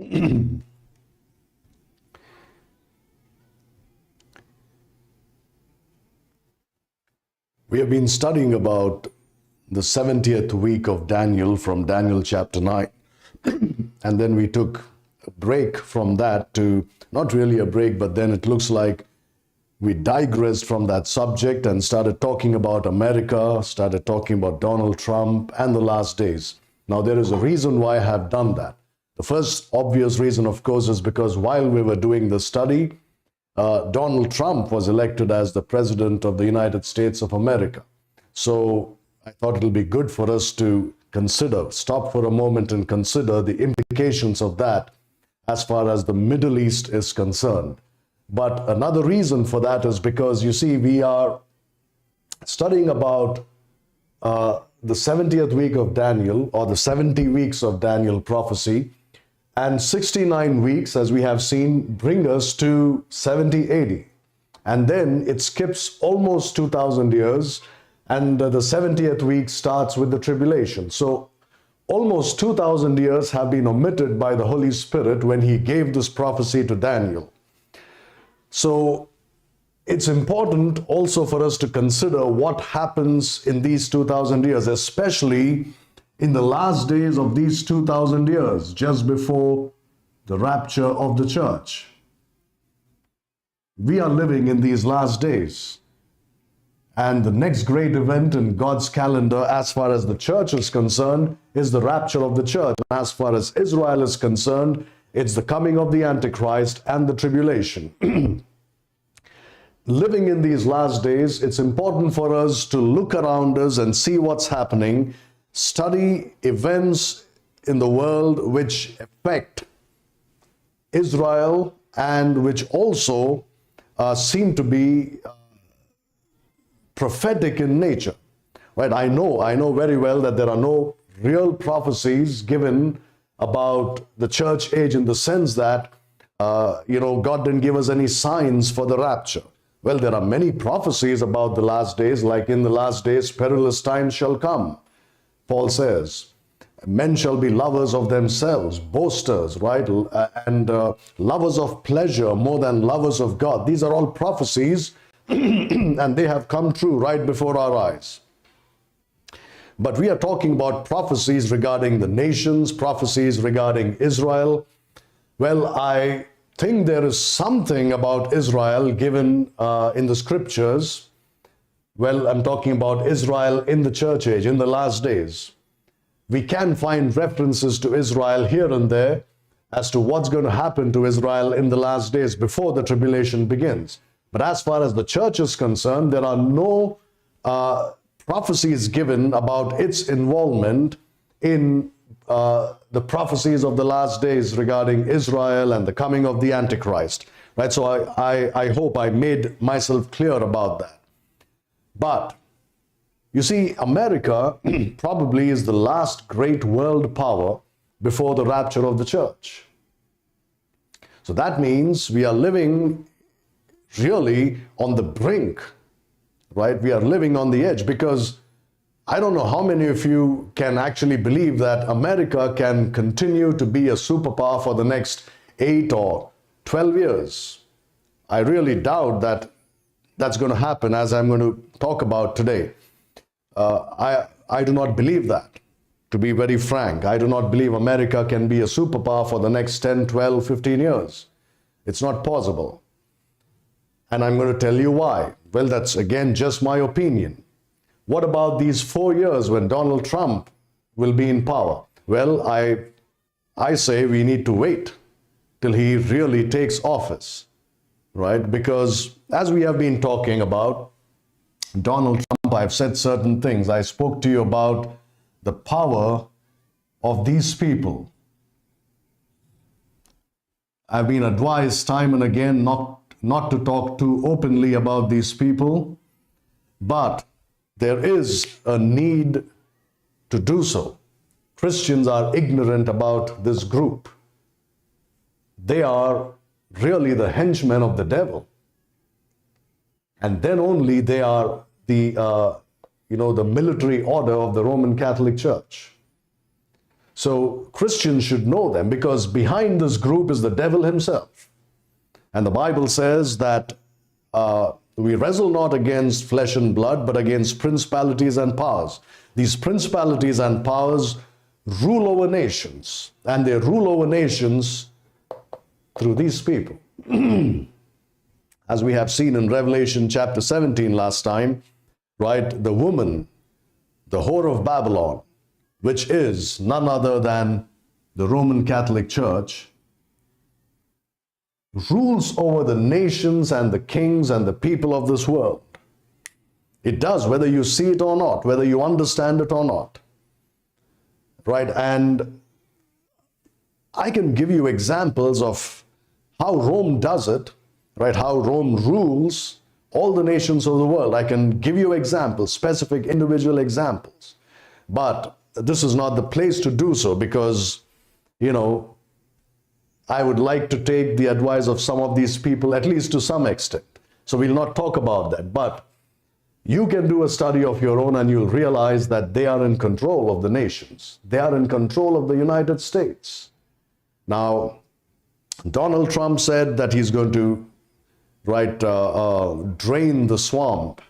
We have been studying about the 70th week of Daniel from Daniel chapter 9. And then we took a break from that to, not really a break, but then it looks like we digressed from that subject and started talking about America, started talking about Donald Trump and the last days. Now, there is a reason why I have done that. The first obvious reason, of course, is because while we were doing the study, Donald Trump was elected as the President of the United States of America. So I thought it'll be good for us to stop for a moment and consider the implications of that as far as the Middle East is concerned. But another reason for that is because, you see, we are studying about the 70th week of Daniel, or the 70 weeks of Daniel prophecy, and 69 weeks, as we have seen, bring us to 70 AD. And then it skips almost 2,000 years, and the 70th week starts with the tribulation. So almost 2,000 years have been omitted by the Holy Spirit when he gave this prophecy to Daniel. So it's important also for us to consider what happens in these 2,000 years, especially in the last days of these 2,000 years, just before the rapture of the church. We are living in these last days. And the next great event in God's calendar, as far as the church is concerned, is the rapture of the church. And as far as Israel is concerned, it's the coming of the Antichrist and the tribulation. Living in these last days, it's important for us to look around us and see what's happening, study events in the world which affect Israel and which also seem to be prophetic in nature. Right? I know very well that there are no real prophecies given about the church age, in the sense that God didn't give us any signs for the rapture. Well, there are many prophecies about the last days, like in the last days perilous times shall come. Paul says, men shall be lovers of themselves, boasters, right? And lovers of pleasure more than lovers of God. These are all prophecies and they have come true right before our eyes. But we are talking about prophecies regarding the nations, prophecies regarding Israel. Well, I think there is something about Israel given in the scriptures. Well, I'm talking about Israel in the church age, in the last days. We can find references to Israel here and there as to what's going to happen to Israel in the last days before the tribulation begins. But as far as the church is concerned, there are no prophecies given about its involvement in the prophecies of the last days regarding Israel and the coming of the Antichrist. Right? So I hope I made myself clear about that. But you see, America probably is the last great world power before the rapture of the church. So that means we are living really on the brink, right? We are living on the edge, because I don't know how many of you can actually believe that America can continue to be a superpower for the next 8 or 12 years. I really doubt that that's going to happen, as I'm going to talk about today. I do not believe that, to be very frank. I do not believe America can be a superpower for the next 10, 12, 15 years. It's not possible. And I'm going to tell you why. Well, that's again just my opinion. What about these 4 years when Donald Trump will be in power? Well, I say we need to wait till he really takes office, right? Because as we have been talking about Donald Trump, I've said certain things. I spoke to you about the power of these people. I've been advised time and again not to talk too openly about these people, but there is a need to do so. Christians are ignorant about this group. They are really the henchmen of the devil. And then only they are the military order of the Roman Catholic Church. So Christians should know them, because behind this group is the devil himself. And the Bible says that we wrestle not against flesh and blood, but against principalities and powers. These principalities and powers rule over nations, and they rule over nations through these people. As we have seen in Revelation chapter 17 last time, right? The woman, the whore of Babylon, which is none other than the Roman Catholic Church, rules over the nations and the kings and the people of this world. It does, whether you see it or not, whether you understand it or not. Right? And I can give you examples of how Rome does it, right? How Rome rules all the nations of the world. I can give you examples, specific individual examples. But this is not the place to do so, because, I would like to take the advice of some of these people, at least to some extent. So we'll not talk about that. But you can do a study of your own and you'll realize that they are in control of the nations. They are in control of the United States. Now, Donald Trump said that he's going to, drain the swamp.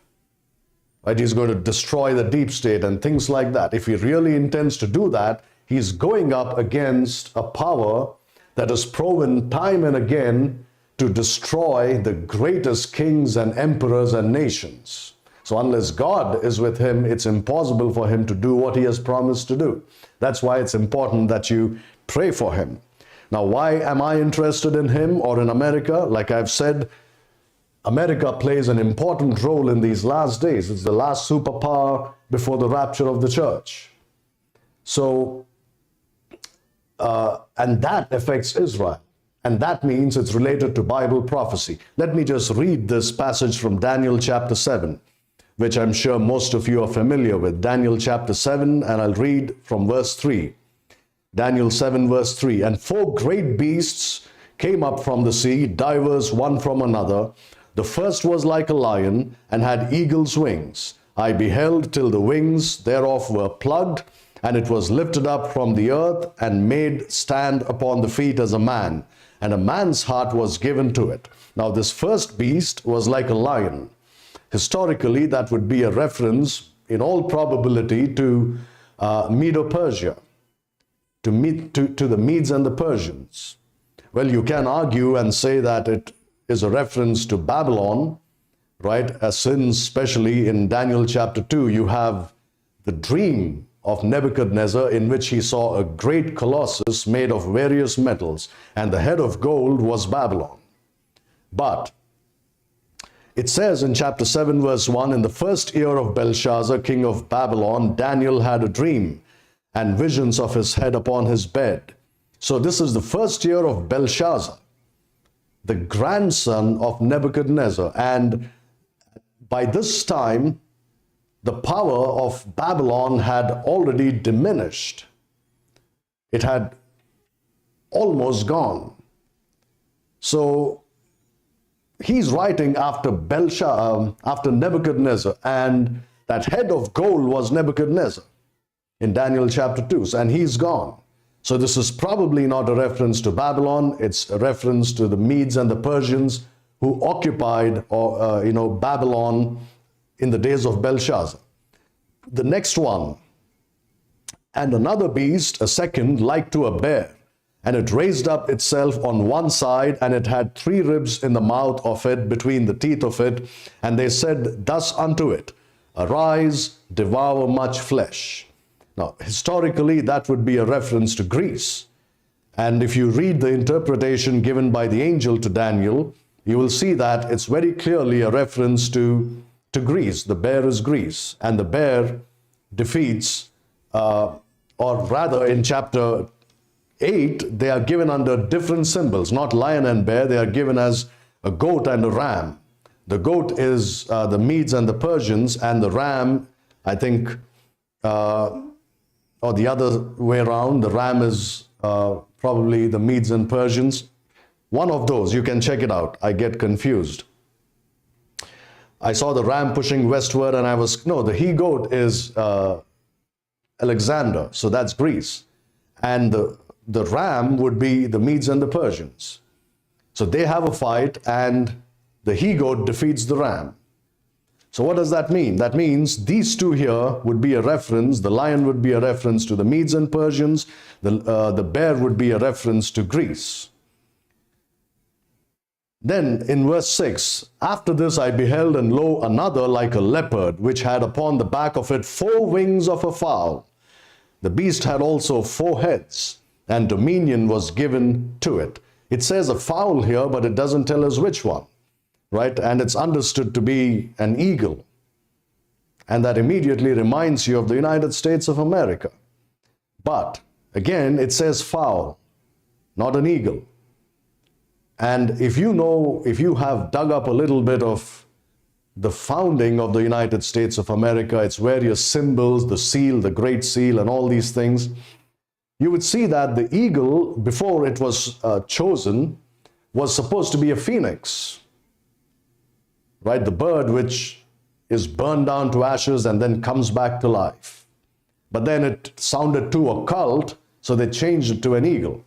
Right? He's going to destroy the deep state and things like that. If he really intends to do that, he's going up against a power that is proven time and again to destroy the greatest kings and emperors and nations. So unless God is with him, it's impossible for him to do what he has promised to do. That's why it's important that you pray for him. Now, why am I interested in him or in America? Like I've said, America plays an important role in these last days. It's the last superpower before the rapture of the church. So, and that affects Israel. And that means it's related to Bible prophecy. Let me just read this passage from Daniel chapter 7, which I'm sure most of you are familiar with. Daniel chapter 7, and I'll read from verse 3. Daniel 7 verse 3. And 4 great beasts came up from the sea, divers one from another. The first was like a lion, and had eagle's wings. I beheld till the wings thereof were plugged, and it was lifted up from the earth, and made stand upon the feet as a man, and a man's heart was given to it. Now this first beast was like a lion. Historically, that would be a reference, in all probability, to Medo-Persia, to the Medes and the Persians. Well, you can argue and say that it is a reference to Babylon, right? Since especially in Daniel chapter 2, you have the dream of Nebuchadnezzar, in which he saw a great colossus made of various metals, and the head of gold was Babylon. But it says in chapter 7 verse 1, in the first year of Belshazzar, king of Babylon, Daniel had a dream and visions of his head upon his bed. So this is the first year of Belshazzar, the grandson of Nebuchadnezzar. And by this time, the power of Babylon had already diminished. It had almost gone. So he's writing after after Nebuchadnezzar, and that head of gold was Nebuchadnezzar in Daniel chapter 2, and he's gone. So this is probably not a reference to Babylon. It's a reference to the Medes and the Persians who occupied Babylon in the days of Belshazzar. The next one, and another beast, a second, like to a bear, And it raised up itself on one side, and it had 3 ribs in the mouth of it, between the teeth of it. And they said thus unto it, Arise, devour much flesh. Now, historically, that would be a reference to Greece. And if you read the interpretation given by the angel to Daniel, you will see that it's very clearly a reference to Greece. The bear is Greece, and the bear defeats, or rather in chapter 8, they are given under different symbols, not lion and bear. They are given as a goat and a ram. The goat is the Medes and the Persians, and the ram, I think, or the other way around, the ram is probably the Medes and Persians. One of those, you can check it out. I get confused. I saw the ram pushing westward, and the he-goat is Alexander, so that's Greece. And the ram would be the Medes and the Persians. So they have a fight, and the he-goat defeats the ram. So what does that mean? That means these two here would be a reference. The lion would be a reference to the Medes and Persians. The bear would be a reference to Greece. Then in verse 6, after this I beheld, and lo, another like a leopard, which had upon the back of it 4 wings of a fowl. The beast had also 4 heads, and dominion was given to it. It says a fowl here, but it doesn't tell us which one, right? And it's understood to be an eagle. And that immediately reminds you of the United States of America. But again, it says fowl, not an eagle. And if you have dug up a little bit of the founding of the United States of America, its various symbols, the seal, the Great Seal, and all these things, you would see that the eagle, before it was chosen, was supposed to be a phoenix, right? The bird which is burned down to ashes and then comes back to life. But then it sounded too occult, so they changed it to an eagle.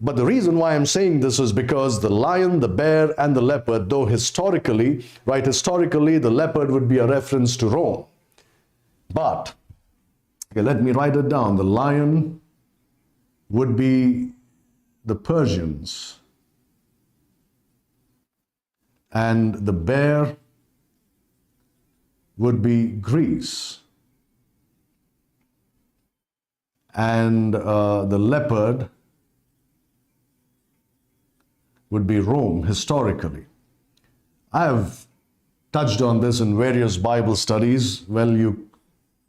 But the reason why I'm saying this is because the lion, the bear, and the leopard, though historically, the leopard would be a reference to Rome. But, okay, let me write it down. The lion would be the Persians, and the bear would be Greece, and the leopard would be Rome historically. I have touched on this in various Bible studies. Well,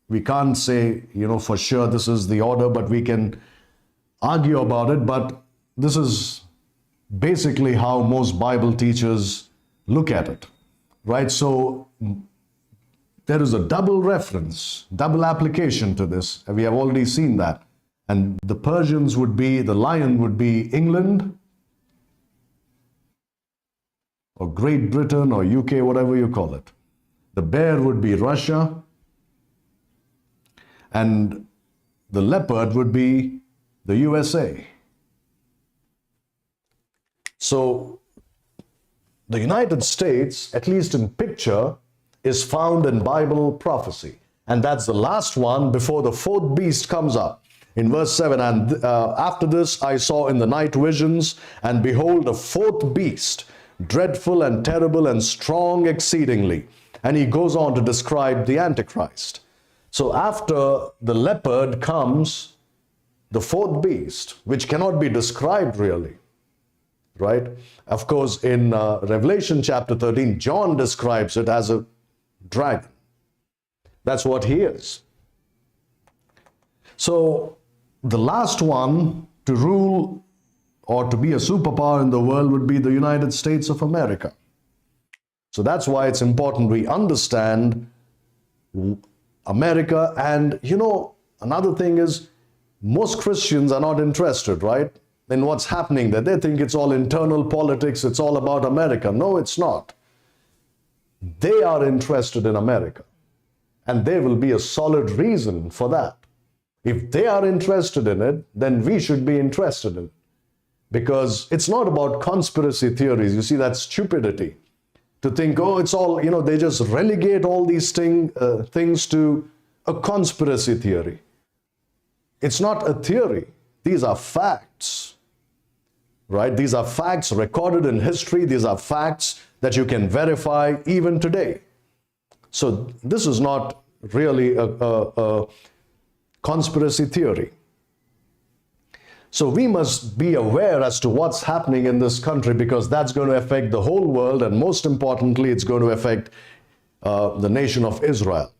we can't say, for sure this is the order, but we can argue about it. But this is basically how most Bible teachers look at it, right? So there is a double reference, double application to this. We have already seen that. And the Persians would be, the lion would be England, or Great Britain, or UK, whatever you call it. The bear would be Russia, and the leopard would be the USA. So the United States, at least in picture, is found in Bible prophecy. And that's the last one before the 4th beast comes up. In verse 7, and after this I saw in the night visions, and behold, a 4th beast, dreadful and terrible and strong exceedingly. And he goes on to describe the Antichrist. So after the leopard comes the 4th beast, which cannot be described really, right? Of course, in Revelation chapter 13, John describes it as a dragon. That's what he is. So the last one to rule or to be a superpower in the world would be the United States of America. So that's why it's important we understand America. And another thing is, most Christians are not interested, right, in what's happening there. They think it's all internal politics, it's all about America. No, it's not. They are interested in America, and there will be a solid reason for that. If they are interested in it, then we should be interested in it. Because it's not about conspiracy theories. You see, that's stupidity. To think, it's all, they just relegate all these things to a conspiracy theory. It's not a theory. These are facts, right? These are facts recorded in history. These are facts that you can verify even today. So this is not really a conspiracy theory. So we must be aware as to what's happening in this country, because that's going to affect the whole world, and most importantly, it's going to affect the nation of Israel.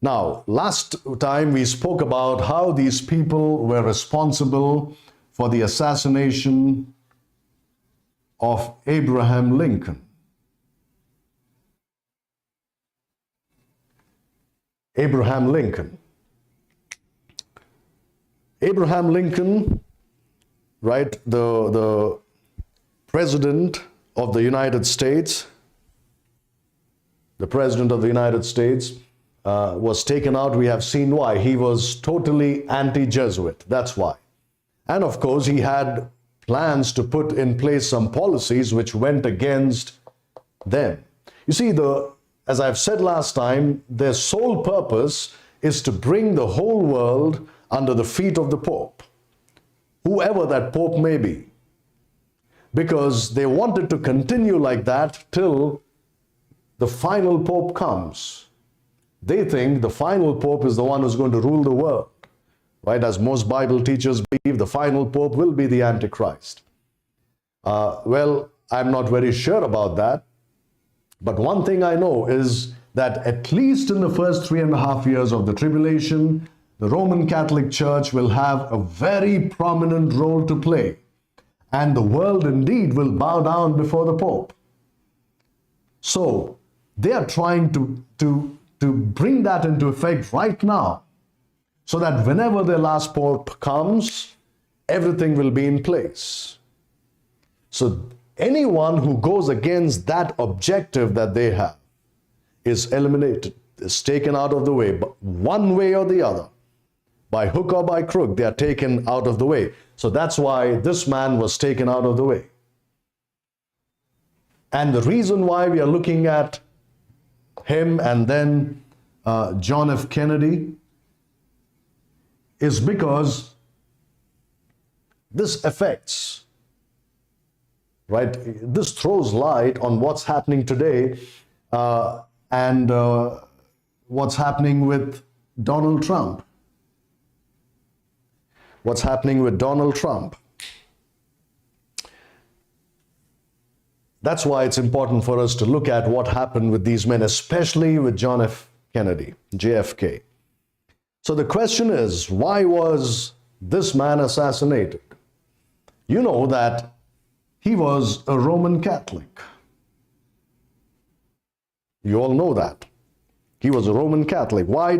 Now, last time we spoke about how these people were responsible for the assassination of Abraham Lincoln. Abraham Lincoln. Abraham Lincoln, right, the President of the United States, was taken out. We have seen why. He was totally anti-Jesuit. That's why. And of course, he had plans to put in place some policies which went against them. You see, as I've said last time, their sole purpose is to bring the whole world under the feet of the Pope, whoever that Pope may be, because they wanted to continue like that till the final Pope comes. They think the final Pope is the one who's going to rule the world, right? As most Bible teachers believe, the final Pope will be the Antichrist. Well, I'm not very sure about that, but one thing I know is that at least in the first 3.5 years of the tribulation, the Roman Catholic Church will have a very prominent role to play, and the world indeed will bow down before the Pope. So they are trying to bring that into effect right now, so that whenever their last Pope comes, everything will be in place. So anyone who goes against that objective that they have is eliminated, is taken out of the way, but one way or the other. By hook or by crook, they are taken out of the way. So that's why this man was taken out of the way. And the reason why we are looking at him and then John F. Kennedy is because this affects, right? This throws light on what's happening today and what's happening with Donald Trump. What's happening with Donald Trump. That's why it's important for us to look at what happened with these men, especially with John F. Kennedy, JFK. So the question is, why was this man assassinated? You know that he was a Roman Catholic. You all know that. He was a Roman Catholic. Why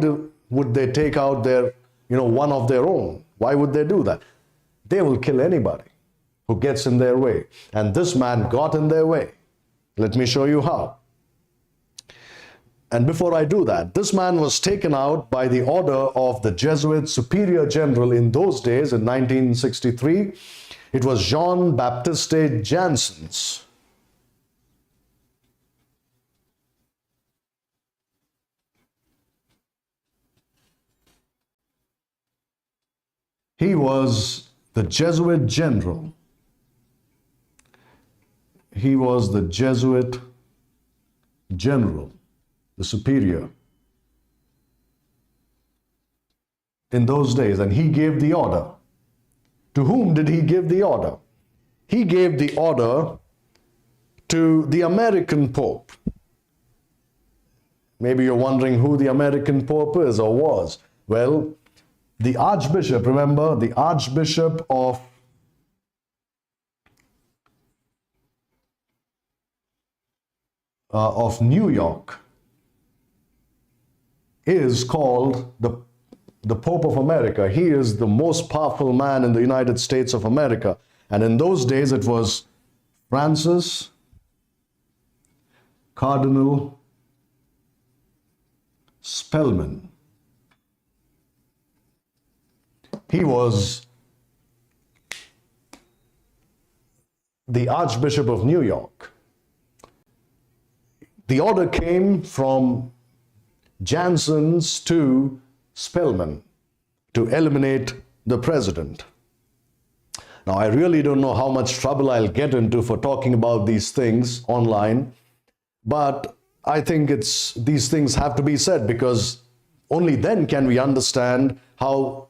would they take out their, one of their own? Why would they do that? They will kill anybody who gets in their way. And this man got in their way. Let me show you how. And before I do that, this man was taken out by the order of the Jesuit Superior General in those days, in 1963. It was Jean-Baptiste Janssens. He was the Jesuit general. He was the Jesuit general, the superior, in those days, and he gave the order. To whom did he give the order? He gave the order to the American Pope. Maybe you're wondering who the American Pope is or was. Well, the Archbishop, remember, the Archbishop of New York is called the Pope of America. He is the most powerful man in the United States of America. And in those days, it was Francis Cardinal Spellman. He was the Archbishop of New York. The order came from Janssens to Spellman to eliminate the president. Now, I really don't know how much trouble I'll get into for talking about these things online, but I think these things have to be said, because only then can we understand how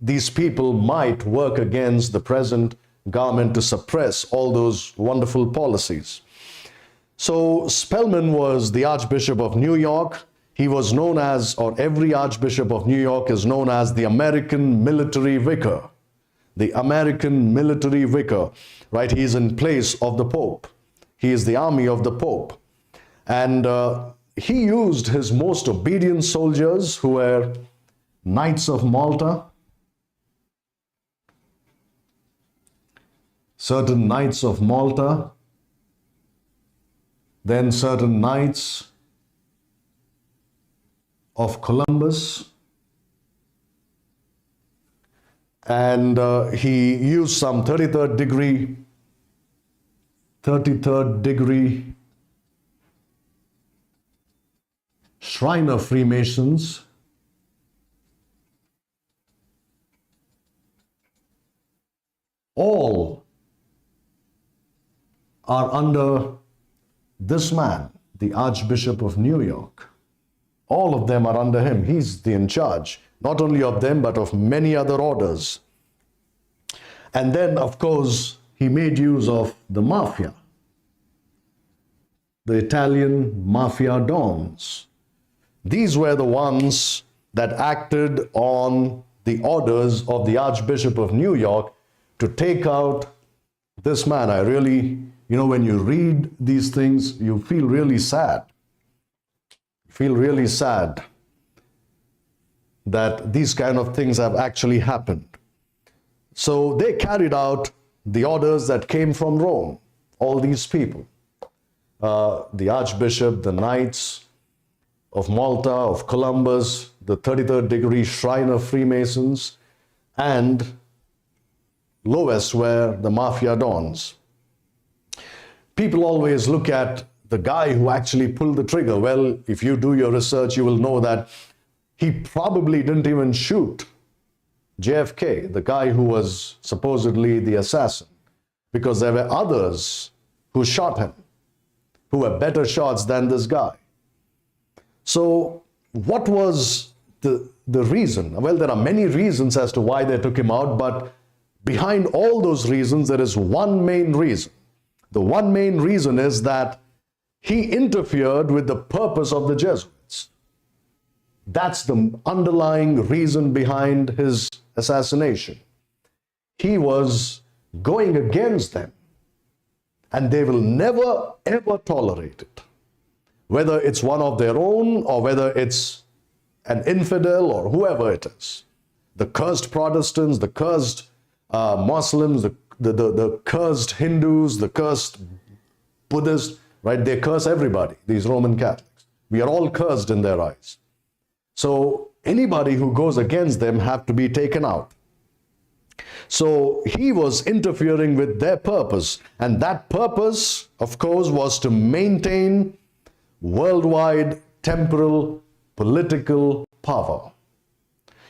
these people might work against the present government to suppress all those wonderful policies. So Spellman was the Archbishop of New York. He was known as, or every Archbishop of New York is known as, the American military vicar. The American military vicar, right? He is in place of the Pope. He is the army of the Pope. And he used his most obedient soldiers, who were Knights of Malta, certain Knights of Malta, then certain Knights of Columbus, and he used some 33rd degree Shriner Freemasons, all are under this man, the Archbishop of New York. All of them are under him. He's the in charge, not only of them, but of many other orders. And then, of course, he made use of the mafia, the Italian mafia dons. These were the ones that acted on the orders of the Archbishop of New York to take out this man. I really, when you read these things, you feel really sad. Feel really sad that these kind of things have actually happened. So they carried out the orders that came from Rome, all these people. The Archbishop, the Knights of Malta, of Columbus, the 33rd degree Shriner Freemasons, and lowest were the mafia dons. People always look at the guy who actually pulled the trigger. Well, if you do your research, you will know that he probably didn't even shoot JFK, the guy who was supposedly the assassin, because there were others who shot him, who were better shots than this guy. So what was the reason? Well, there are many reasons as to why they took him out, but behind all those reasons, there is one main reason. The one main reason is that he interfered with the purpose of the Jesuits. That's the underlying reason behind his assassination. He was going against them, and they will never, ever tolerate it. Whether it's one of their own, or whether it's an infidel, or whoever it is. The cursed Protestants, the cursed Muslims, the cursed Hindus, the cursed Buddhists, right? They curse everybody, these Roman Catholics. We are all cursed in their eyes. So anybody who goes against them have to be taken out. So he was interfering with their purpose, and that purpose, of course, was to maintain worldwide temporal political power.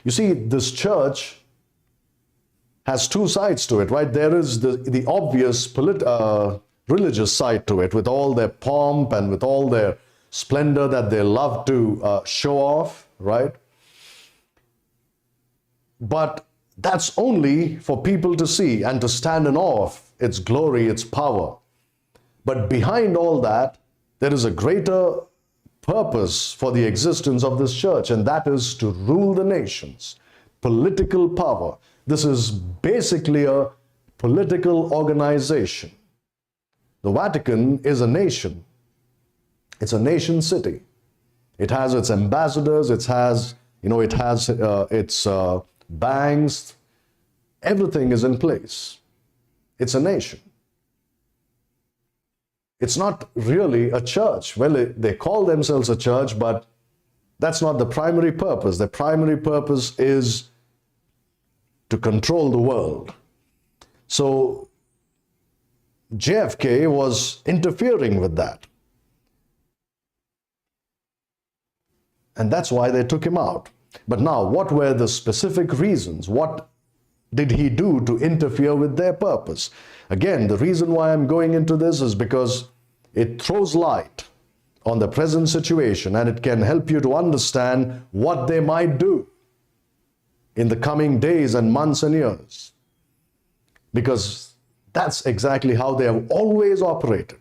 You see, this church has two sides to it, right? There is the obvious religious side to it, with all their pomp and with all their splendor that they love to show off, right? But that's only for people to see and to stand in awe of its glory, its power. But behind all that, there is a greater purpose for the existence of this church, and that is to rule the nations. Political power. This is basically a political organization. The Vatican is a nation. It's a nation city. It has its ambassadors, it has its banks. Everything is in place. It's a nation. It's not really a church. Well, they call themselves a church, but that's not the primary purpose. The primary purpose is to control the world. So JFK was interfering with that. And that's why they took him out. But now, what were the specific reasons? What did he do to interfere with their purpose? Again, the reason why I'm going into this is because it throws light on the present situation, and it can help you to understand what they might do in the coming days and months and years. Because that's exactly how they have always operated.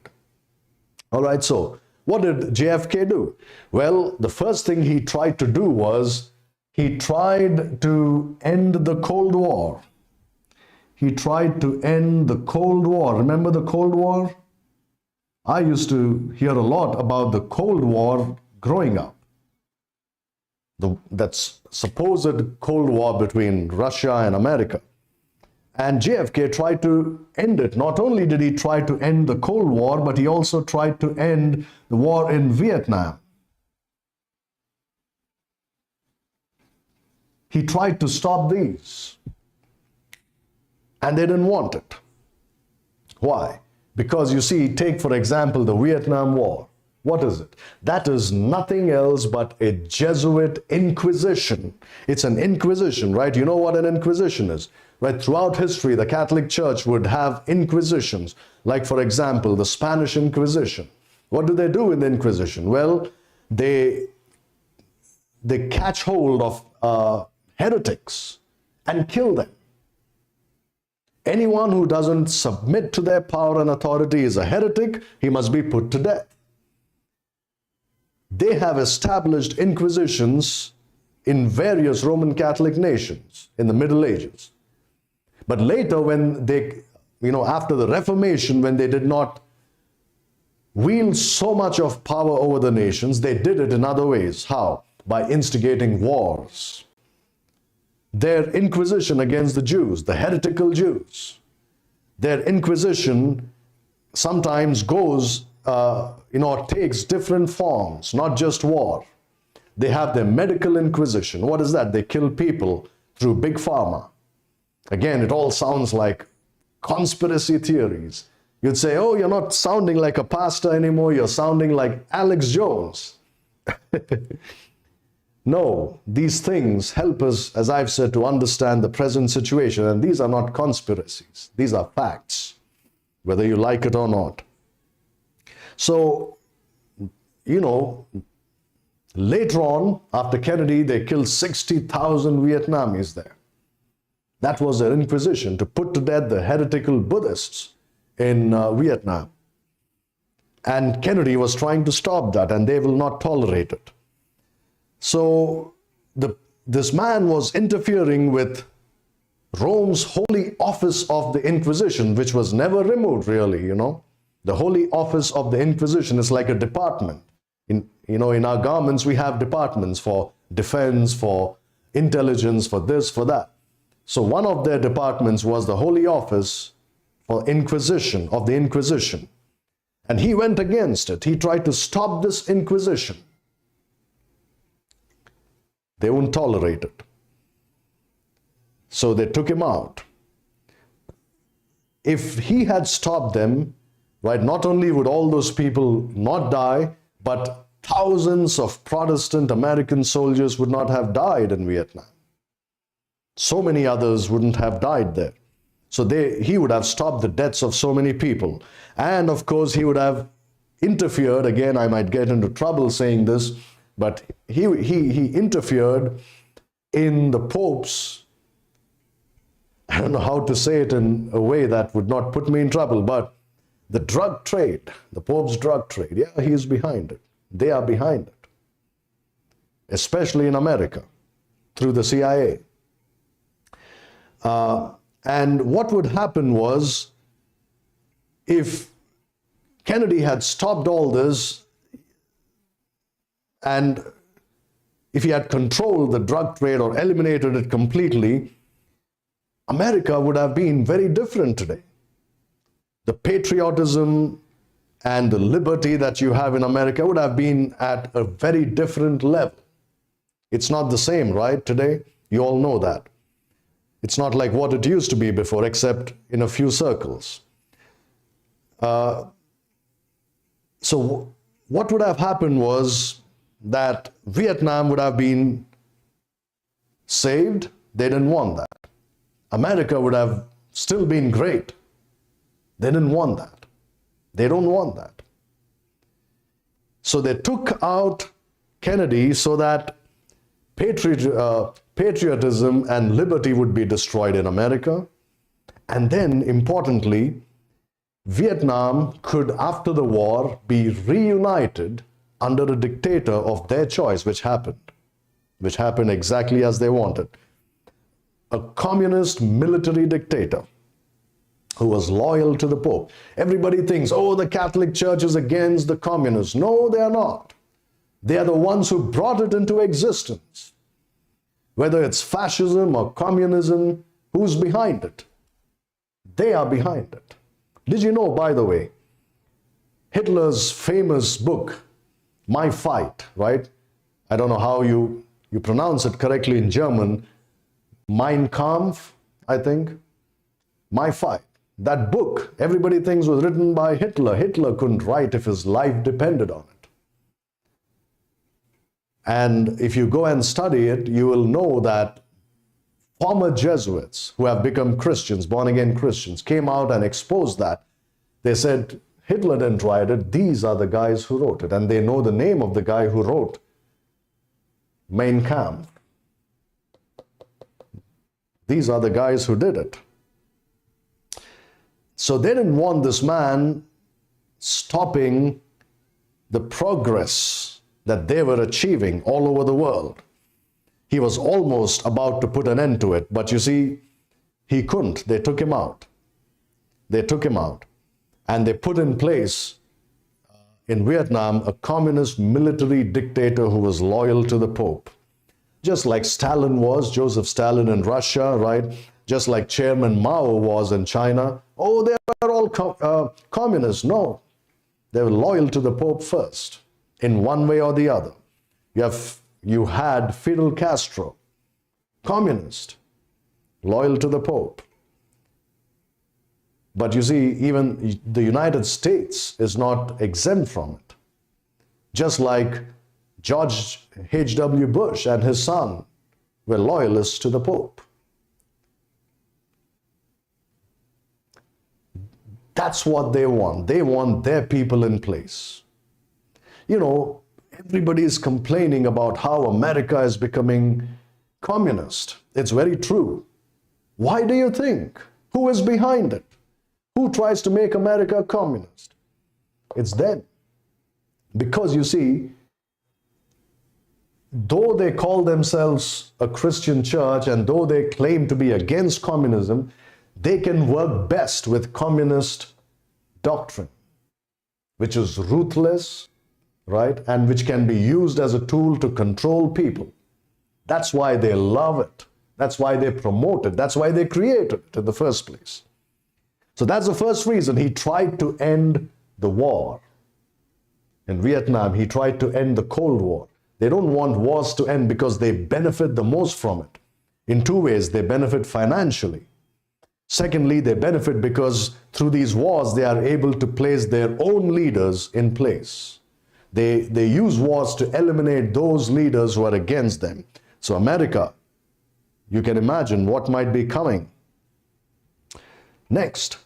All right, so what did JFK do? Well, the first thing he tried to do was he tried to end the Cold War. He tried to end the Cold War. Remember the Cold War? I used to hear a lot about the Cold War growing up. That's supposed Cold War between Russia and America. And JFK tried to end it. Not only did he try to end the Cold War, but he also tried to end the war in Vietnam. He tried to stop these. And they didn't want it. Why? Because you see, take for example the Vietnam War. What is it? That is nothing else but a Jesuit inquisition. It's an inquisition, right? You know what an inquisition is, right? Throughout history, the Catholic Church would have inquisitions. Like, for example, the Spanish Inquisition. What do they do in the Inquisition? Well, they catch hold of heretics and kill them. Anyone who doesn't submit to their power and authority is a heretic. He must be put to death. They have established inquisitions in various Roman Catholic nations in the Middle Ages. But later, when they, after the Reformation, when they did not wield so much of power over the nations, they did it in other ways. How? By instigating wars. Their inquisition against the Jews, the heretical Jews, their inquisition sometimes goes, takes different forms, not just war. They have their medical inquisition. What is that? They kill people through big pharma. Again, it all sounds like conspiracy theories. You'd say, oh, you're not sounding like a pastor anymore, you're sounding like Alex Jones. No, these things help us, as I've said, to understand the present situation. And these are not conspiracies. These are facts, whether you like it or not. So, later on, after Kennedy, they killed 60,000 Vietnamese there. That was their inquisition, to put to death the heretical Buddhists in Vietnam. And Kennedy was trying to stop that, and they will not tolerate it. So this man was interfering with Rome's holy office of the Inquisition, which was never removed, really, The holy office of the Inquisition is like a department. In our governments, we have departments for defense, for intelligence, for this, for that. So one of their departments was the holy office for Inquisition, of the Inquisition. And he went against it. He tried to stop this Inquisition. They wouldn't tolerate it. So they took him out. If he had stopped them, right, not only would all those people not die, but thousands of Protestant American soldiers would not have died in Vietnam. So many others wouldn't have died there. So he would have stopped the deaths of so many people. And of course, he would have interfered. Again, I might get into trouble saying this, but he interfered in the Pope's, I don't know how to say it in a way that would not put me in trouble, but the drug trade, the Pope's drug trade, yeah, he is behind it. They are behind it, especially in America, through the CIA. And what would happen was, if Kennedy had stopped all this, and if he had controlled the drug trade or eliminated it completely, America would have been very different today. The patriotism and the liberty that you have in America would have been at a very different level. It's not the same, right, today? You all know that. It's not like what it used to be before, except in a few circles. So what would have happened was that Vietnam would have been saved. They didn't want that. America would have still been great. They didn't want that. They don't want that. So they took out Kennedy so that patriotism and liberty would be destroyed in America. And then, importantly, Vietnam could, after the war, be reunited under a dictator of their choice, which happened exactly as they wanted. A communist military dictator who was loyal to the Pope. Everybody thinks, oh, the Catholic Church is against the communists. No, they are not. They are the ones who brought it into existence. Whether it's fascism or communism, who's behind it? They are behind it. Did you know, by the way, Hitler's famous book, My Fight, right? I don't know how you pronounce it correctly in German. Mein Kampf, I think. My Fight. That book, everybody thinks was written by Hitler. Hitler couldn't write if his life depended on it. And if you go and study it, you will know that former Jesuits who have become Christians, born-again Christians, came out and exposed that. They said, Hitler didn't write it, these are the guys who wrote it. And they know the name of the guy who wrote Mein Kampf. These are the guys who did it. So they didn't want this man stopping the progress that they were achieving all over the world. He was almost about to put an end to it, but you see, he couldn't. They took him out. They took him out. And they put in place in Vietnam a communist military dictator who was loyal to the Pope. Just like Stalin was, Joseph Stalin in Russia, right? Just like Chairman Mao was in China. Oh, they are all communists. No, they were loyal to the Pope first, in one way or the other. You had Fidel Castro, communist, loyal to the Pope. But you see, even the United States is not exempt from it. Just like George H.W. Bush and his son were loyalists to the Pope. That's what they want. They want their people in place. You know, everybody is complaining about how America is becoming communist. It's very true. Why do you think? Who is behind it? Who tries to make America communist? It's them. Because you see, though they call themselves a Christian church and though they claim to be against communism, they can work best with communist doctrine, which is ruthless, right? And which can be used as a tool to control people. That's why they love it. That's why they promote it. That's why they created it in the first place. So that's the first reason he tried to end the war. In Vietnam, he tried to end the Cold War. They don't want wars to end because they benefit the most from it. In two ways, they benefit financially. Secondly, they benefit because through these wars, they are able to place their own leaders in place. They use wars to eliminate those leaders who are against them. So America, you can imagine what might be coming. Next,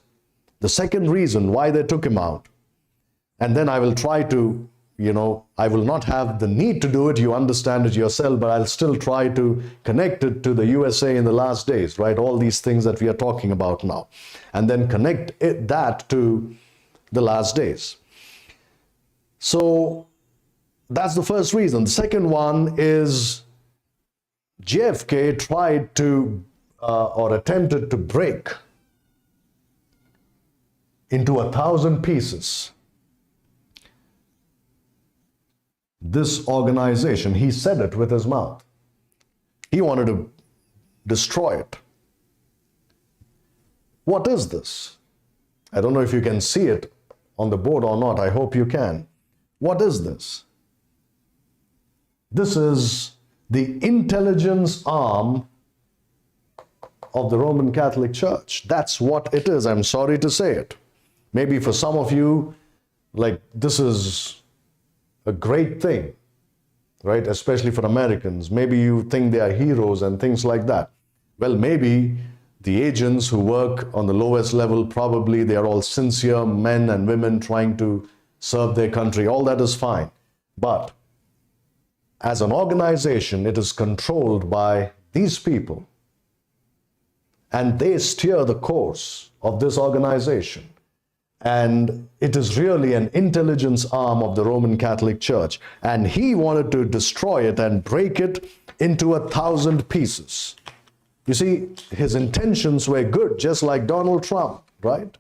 the second reason why they took him out, and then I will try to, I will not have the need to do it, you understand it yourself, but I'll still try to connect it to the USA in the last days, right? All these things that we are talking about now. And then connect that to the last days. So that's the first reason. The second one is JFK tried to, or attempted to break into 1,000 pieces this organization. He said it with his mouth. He wanted to destroy it. What is this? I don't know if you can see it on the board or not. I hope you can. What is this? This is the intelligence arm of the Roman Catholic Church. That's what it is. I'm sorry to say it. Maybe for some of you, like, this is a great thing, right? Especially for Americans. Maybe you think they are heroes and things like that. Well, maybe the agents who work on the lowest level, probably they are all sincere men and women trying to serve their country. All that is fine. But as an organization, it is controlled by these people. And they steer the course of this organization. And it is really an intelligence arm of the Roman Catholic Church. And he wanted to destroy it and break it into 1,000 pieces. You see, his intentions were good, just like Donald Trump, right?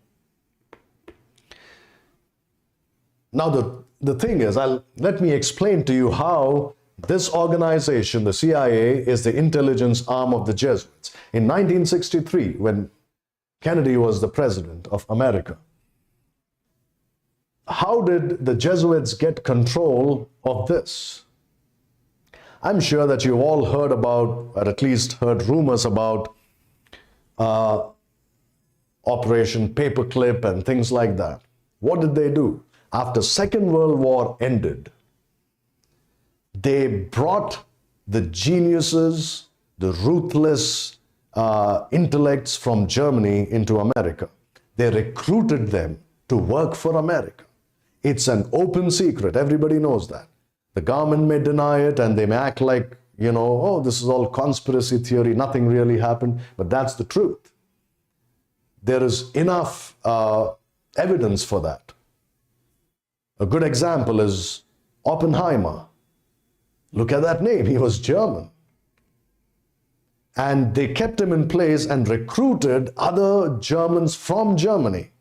Now, the thing is, let me explain to you how this organization, the CIA, is the intelligence arm of the Jesuits. In 1963, when Kennedy was the president of America, how did the Jesuits get control of this? I'm sure that you've all heard about, or at least heard rumors about Operation Paperclip and things like that. What did they do? After Second World War ended, they brought the geniuses, the ruthless intellects from Germany into America. They recruited them to work for America. It's an open secret. Everybody knows that. The government may deny it and they may act like, oh, this is all conspiracy theory, nothing really happened, but that's the truth. There is enough evidence for that. A good example is Oppenheimer. Look at that name, he was German. And they kept him in place and recruited other Germans from Germany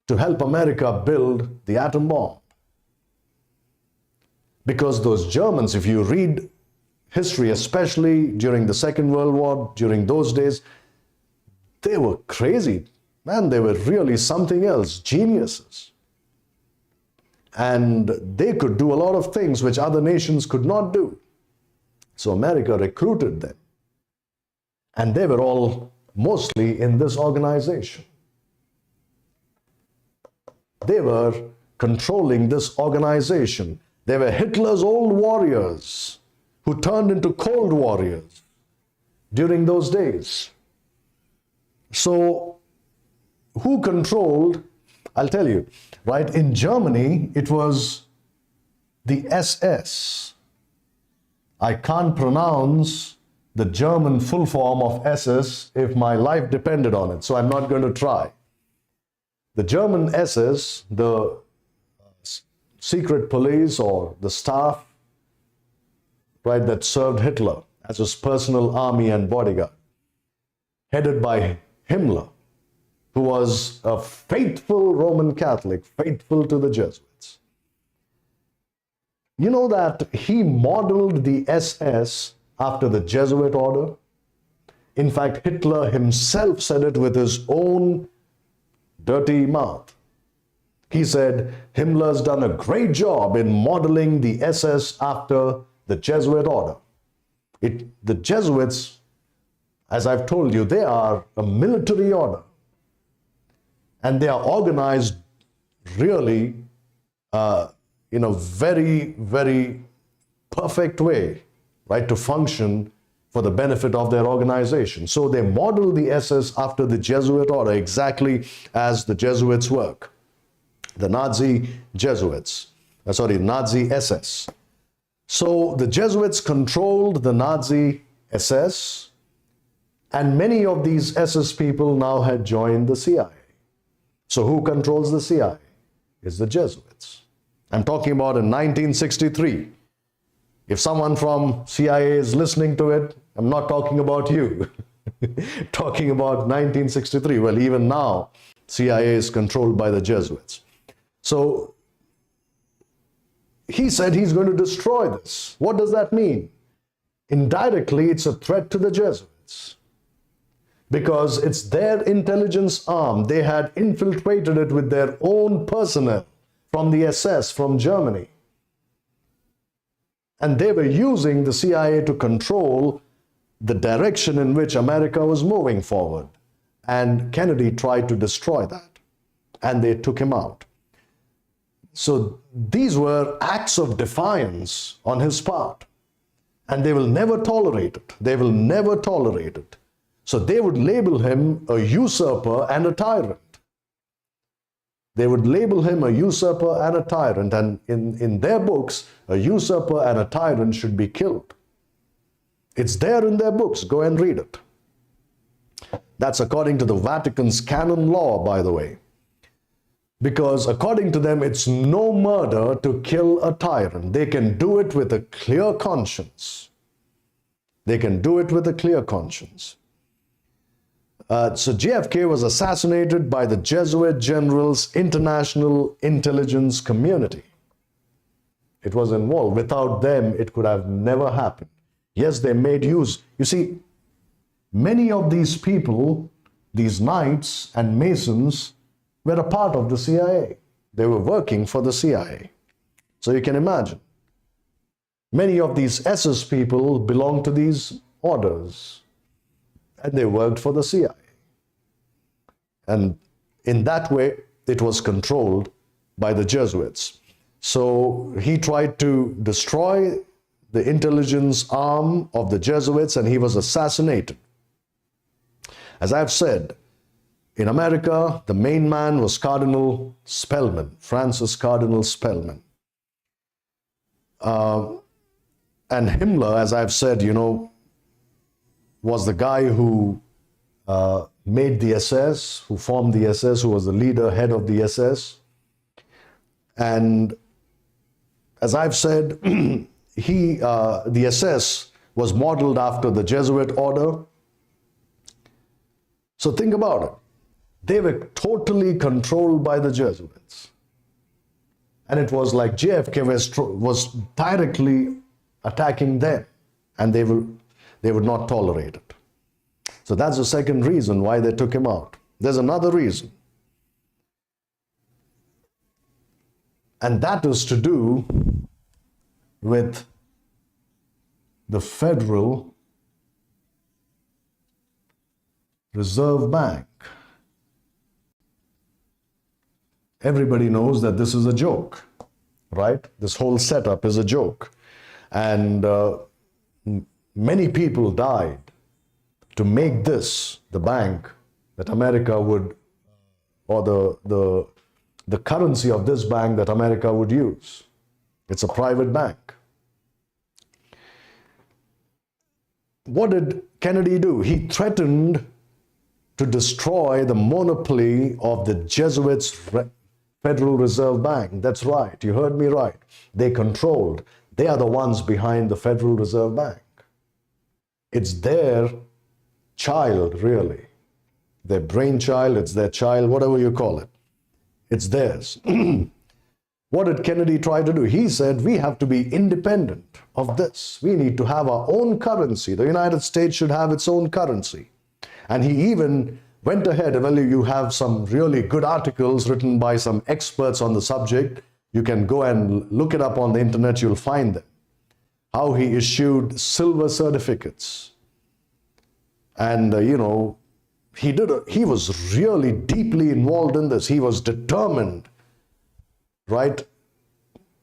to help America build the atom bomb. Because those Germans, if you read history, especially during the Second World War, during those days, they were crazy. Man, they were really something else, geniuses. And they could do a lot of things which other nations could not do. So America recruited them. And they were all mostly in this organization. They were controlling this organization. They were Hitler's old warriors who turned into cold warriors during those days. So, who controlled? I'll tell you, right? In Germany, it was the SS. I can't pronounce the German full form of SS if my life depended on it, so I'm not going to try. The German SS, the secret police or the staff, right, that served Hitler as his personal army and bodyguard, headed by Himmler, who was a faithful Roman Catholic, faithful to the Jesuits. You know that he modeled the SS after the Jesuit order? In fact, Hitler himself said it with his own dirty mouth. He said, Himmler's done a great job in modeling the SS after the Jesuit order. The Jesuits, as I've told you, they are a military order. And they are organized really in a very, very perfect way, right, to function for the benefit of their organization. So they model the SS after the Jesuit order, exactly as the Jesuits work. The Nazi Jesuits, Nazi SS. So the Jesuits controlled the Nazi SS, and many of these SS people now had joined the CIA. So who controls the CIA? It's the Jesuits. I'm talking about in 1963. If someone from CIA is listening to it, I'm not talking about you. Talking about 1963. Well, even now, CIA is controlled by the Jesuits. So he said he's going to destroy this. What does that mean? Indirectly, it's a threat to the Jesuits, because it's their intelligence arm. They had infiltrated it with their own personnel from the SS, from Germany. And they were using the CIA to control the direction in which America was moving forward. And Kennedy tried to destroy that. And they took him out. So these were acts of defiance on his part. And they will never tolerate it. They will never tolerate it. So they would label him a usurper and a tyrant. They would label him a usurper and a tyrant, and in their books, a usurper and a tyrant should be killed. It's there in their books. Go and read it. That's according to the Vatican's canon law, by the way. Because according to them, it's no murder to kill a tyrant. They can do it with a clear conscience. They can do it with a clear conscience. So JFK was assassinated by the Jesuit general's international intelligence community. It was involved. Without them, it could have never happened. Yes, they made use. You see, many of these people, these knights and masons, were a part of the CIA. They were working for the CIA. So you can imagine. Many of these SS people belonged to these orders, and they worked for the CIA. And in that way, it was controlled by the Jesuits. So he tried to destroy the intelligence arm of the Jesuits, and he was assassinated. As I've said, in America, the main man was Cardinal Spellman, Francis Cardinal Spellman. And Himmler, as I've said, was the guy who made the SS, who formed the SS, who was the leader, head of the SS. And as I've said, the SS was modeled after the Jesuit order. So think about it. They were totally controlled by the Jesuits. And it was like JFK was directly attacking them, and they would not tolerate it. So that's the second reason why they took him out. There's another reason. And that is to do with the Federal Reserve Bank. Everybody knows that this is a joke, right? This whole setup is a joke. And many people died to make this the bank that America would, or the currency of this bank that America would use. It's a private bank. What did Kennedy do? He threatened to destroy the monopoly of the Jesuits' Federal Reserve Bank. That's right. You heard me right. They are the ones behind the Federal Reserve Bank. It's their child, really. Their brainchild, it's their child, whatever you call it. It's theirs. What did Kennedy try to do? He said, we have to be independent of this. We need to have our own currency. The United States should have its own currency. And he even went ahead. Well, you have some really good articles written by some experts on the subject. You can go and look it up on the internet. You'll find them. How he issued silver certificates. And, he was really deeply involved in this. He was determined, right?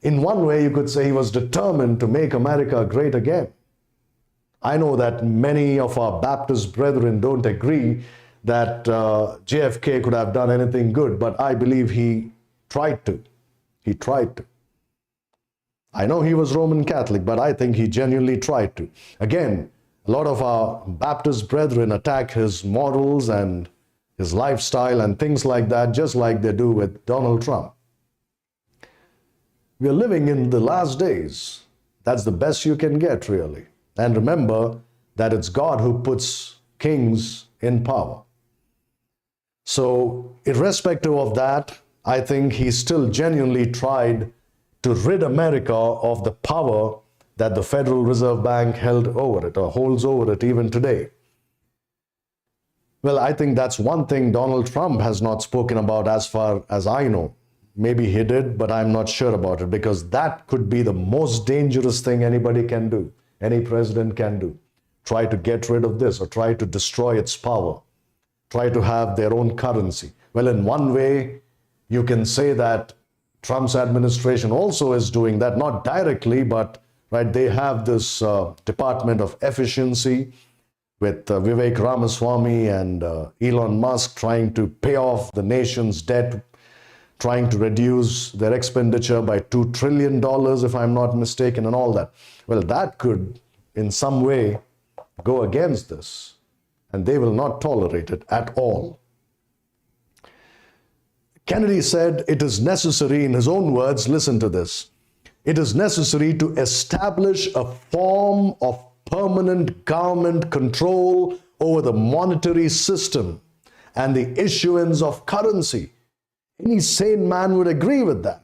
In one way, you could say he was determined to make America great again. I know that many of our Baptist brethren don't agree that JFK could have done anything good, but I believe he tried to. He tried to. I know he was Roman Catholic, but I think he genuinely tried to. Again, a lot of our Baptist brethren attack his morals and his lifestyle and things like that, just like they do with Donald Trump. We are living in the last days. That's the best you can get, really. And remember that it's God who puts kings in power. So, irrespective of that, I think he still genuinely tried to rid America of the power that the Federal Reserve Bank held over it, or holds over it even today. Well, I think that's one thing Donald Trump has not spoken about as far as I know. Maybe he did, but I'm not sure about it, because that could be the most dangerous thing anybody can do, any president can do. Try to get rid of this, or try to destroy its power. Try to have their own currency. Well, in one way, you can say that Trump's administration also is doing that, not directly, but right, they have this Department of Efficiency, with Vivek Ramaswamy and Elon Musk trying to pay off the nation's debt, trying to reduce their expenditure by $2 trillion, if I'm not mistaken, and all that. Well, that could in some way go against this, and they will not tolerate it at all. Kennedy said it is necessary, in his own words, listen to this, it is necessary to establish a form of permanent government control over the monetary system and the issuance of currency. Any sane man would agree with that.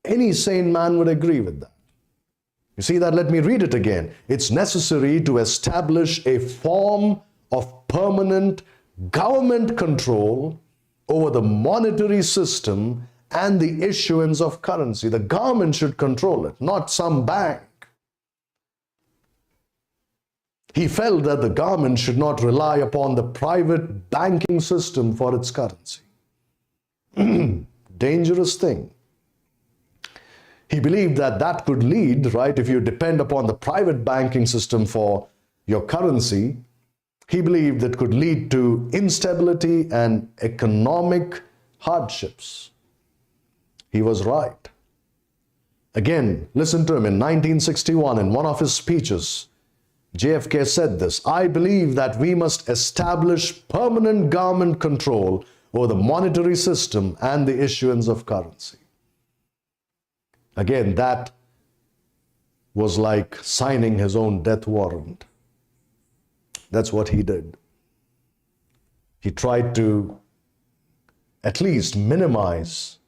Any sane man would agree with that. You see that? Let me read it again. It's necessary to establish a form of permanent government control over the monetary system and the issuance of currency. The government should control it, not some bank. He felt that the government should not rely upon the private banking system for its currency. Dangerous thing. He believed that that could lead, right, if you depend upon the private banking system for your currency, he believed that could lead to instability and economic hardships. He was right. Again, listen to him. In 1961, in one of his speeches, JFK said this, I believe that we must establish permanent government control over the monetary system and the issuance of currency. Again, that was like signing his own death warrant. That's what he did. He tried to at least minimize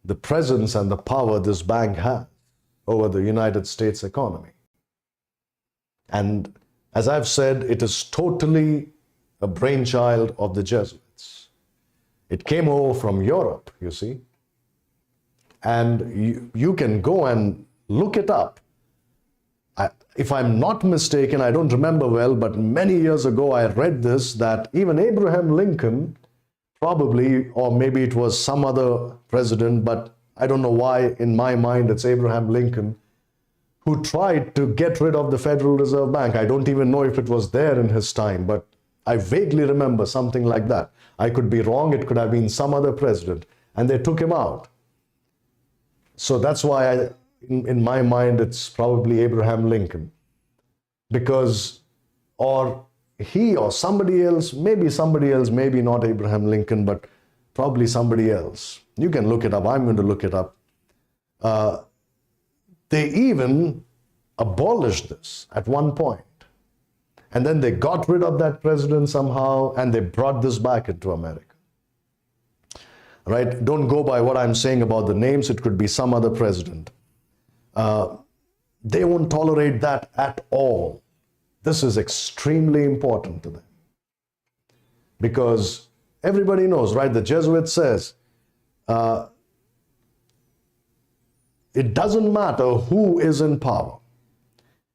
the presence and the power this bank has over the United States economy. And as I've said, it is totally a brainchild of the Jesuits. It came over from Europe, you see. And you can go and look it up. If I'm not mistaken, I don't remember well, but many years ago I read this, that even Abraham Lincoln, probably, or maybe it was some other president, but I don't know why in my mind it's Abraham Lincoln, who tried to get rid of the Federal Reserve Bank. I don't even know if it was there in his time, but I vaguely remember something like that. I could be wrong, it could have been some other president, and they took him out. So that's why in my mind, it's probably Abraham Lincoln. Because, or he or somebody else, maybe not Abraham Lincoln, but probably somebody else. You can look it up. I'm going to look it up. They even abolished this at one point. And then they got rid of that president somehow, and they brought this back into America. Right? Don't go by what I'm saying about the names. It could be some other president. They won't tolerate that at all. This is extremely important to them. Because everybody knows, right? The Jesuit says, it doesn't matter who is in power.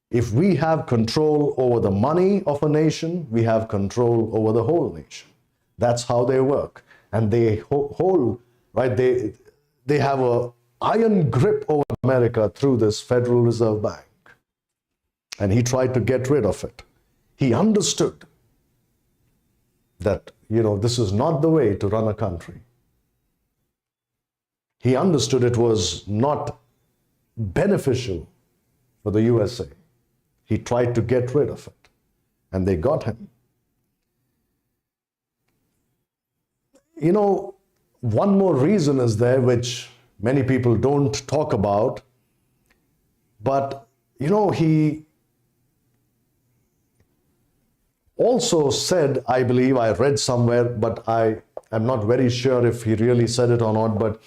If we have control over the money of a nation, we have control over the whole nation. That's how they work. And they hold, right? They have an iron grip over America through this Federal Reserve Bank. And he tried to get rid of it. He understood that, this is not the way to run a country. He understood it was not beneficial for the USA. He tried to get rid of it, and they got him. One more reason is there which many people don't talk about, but he also said, I believe, I read somewhere, but I am not very sure if he really said it or not, but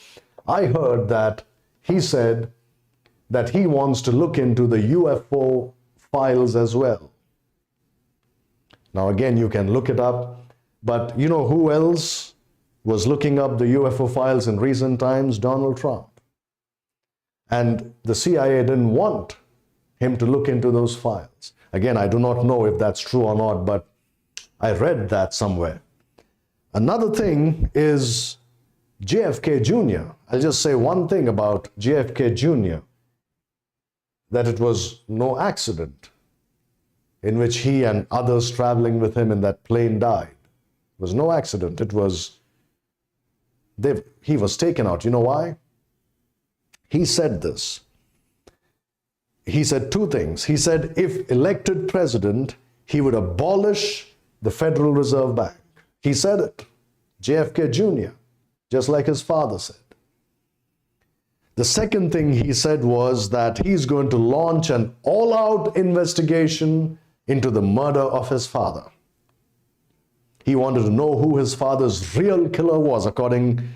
I heard that he said that he wants to look into the UFO files as well. Now again, you can look it up, but you know who else was looking up the UFO files in recent times? Donald Trump. And the CIA didn't want him to look into those files. Again, I do not know if that's true or not, but I read that somewhere. Another thing is JFK Jr. I'll just say one thing about JFK Jr., that it was no accident. in which he and others traveling with him in that plane died. It was no accident. He was taken out. You know why? He said this. He said two things. He said if elected president, he would abolish the Federal Reserve Bank. He said it. JFK Jr., just like his father said. The second thing he said was that he's going to launch an all-out investigation into the murder of his father. He wanted to know who his father's real killer was, according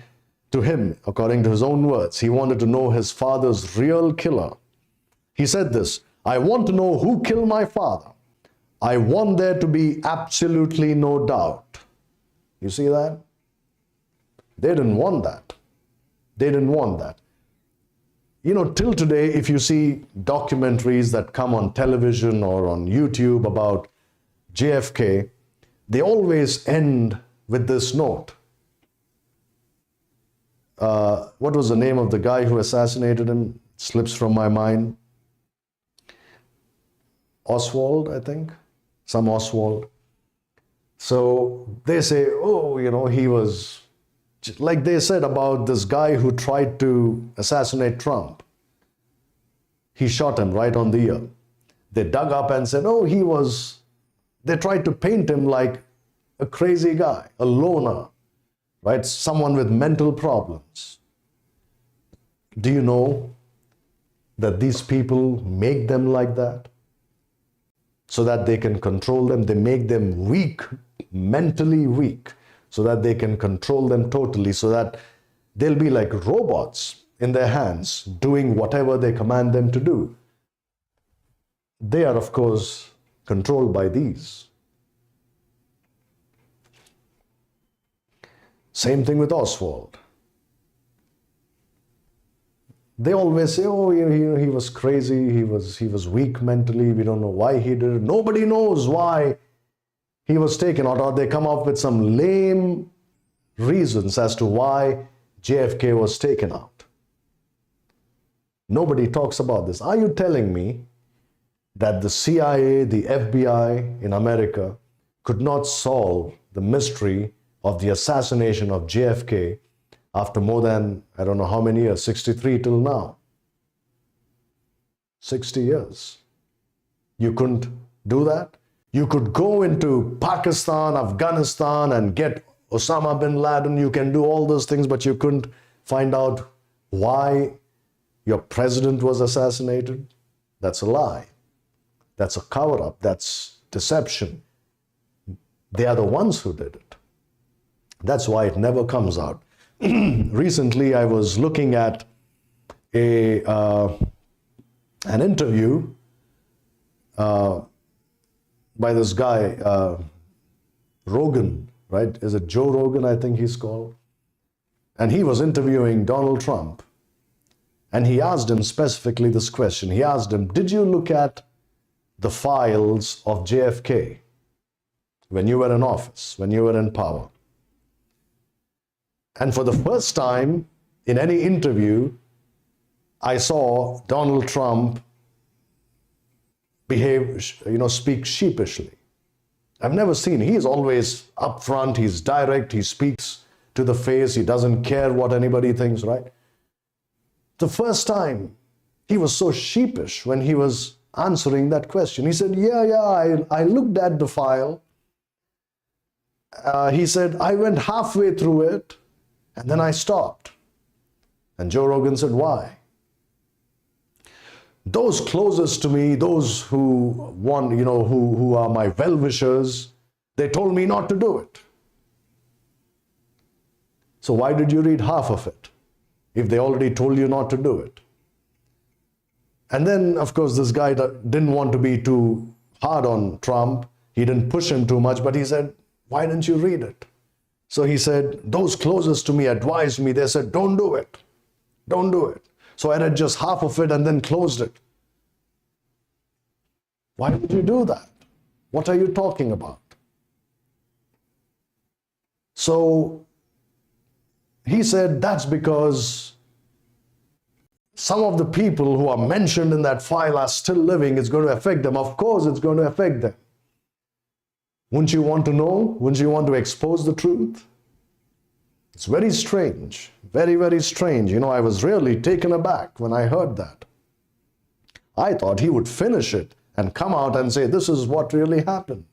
to him, according to his own words. He wanted to know his father's real killer. He said this, I want to know who killed my father. I want there to be absolutely no doubt. You see that? They didn't want that. They didn't want that. You know, till today, if you see documentaries that come on television or on YouTube about JFK, they always end with this note. What was the name of the guy who assassinated him? It slips from my mind. Oswald, I think. Some Oswald. So they say, oh, you know, he was, like they said about this guy who tried to assassinate Trump. He shot him right on the ear. They dug up and said, oh, they tried to paint him like a crazy guy, a loner, right? Someone with mental problems. Do you know that these people make them like that? So that they can control them. They make them weak, mentally weak, so that they can control them totally, so that they'll be like robots in their hands, doing whatever they command them to do. They are, of course, controlled by these. Same thing with Oswald. They always say, oh, he was crazy, he was weak mentally, we don't know why he did it. Nobody knows why he was taken out, or they come up with some lame reasons as to why JFK was taken out. Nobody talks about this. Are you telling me that the CIA, the FBI in America could not solve the mystery of the assassination of JFK after more than, I don't know how many years, 63 till now? 60 years. You couldn't do that? You could go into Pakistan, Afghanistan and get Osama bin Laden. You can do all those things, but you couldn't find out why your president was assassinated. That's a lie. That's a cover-up. That's deception. They are the ones who did it. That's why it never comes out. Recently, I was looking at an interview by this guy, Rogan, right? Is it Joe Rogan, I think he's called? And he was interviewing Donald Trump. And he asked him specifically this question. He asked him, did you look at the files of JFK when you were in office, when you were in power? And for the first time in any interview, I saw Donald Trump speak sheepishly. I've never seen. He's always upfront, he's direct, he speaks to the face, he doesn't care what anybody thinks, right? The first time he was so sheepish when he was answering that question. He said, I looked at the file. He said, I went halfway through it and then I stopped. And Joe Rogan said, why? Those closest to me, those who are my well-wishers, they told me not to do it. So why did you read half of it if they already told you not to do it? And then, of course, this guy didn't want to be too hard on Trump. He didn't push him too much, but he said, why didn't you read it? So he said, those closest to me advised me. They said, don't do it. Don't do it. So I read just half of it and then closed it. Why did you do that? What are you talking about? So he said, that's because some of the people who are mentioned in that file are still living. It's going to affect them. Of course, it's going to affect them. Wouldn't you want to know? Wouldn't you want to expose the truth? It's very strange, very, very strange. I was really taken aback when I heard that. I thought he would finish it and come out and say, this is what really happened.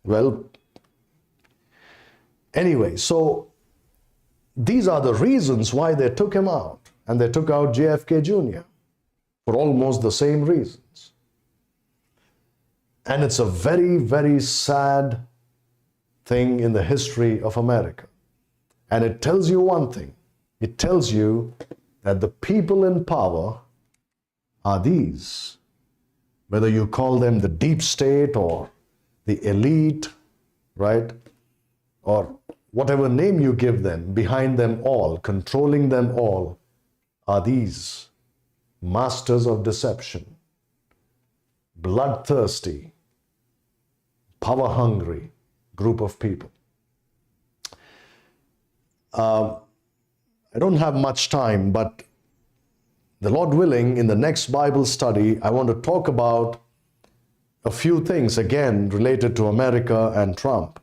Well, anyway, so these are the reasons why they took him out. And they took out JFK Jr. for almost the same reasons. And it's a very, very sad thing in the history of America. And it tells you one thing. It tells you that the people in power are these. Whether you call them the deep state or the elite, right? Or whatever name you give them, behind them all, controlling them all, are these masters of deception, bloodthirsty, power-hungry group of people. I don't have much time, but the Lord willing, in the next Bible study, I want to talk about a few things, again, related to America and Trump.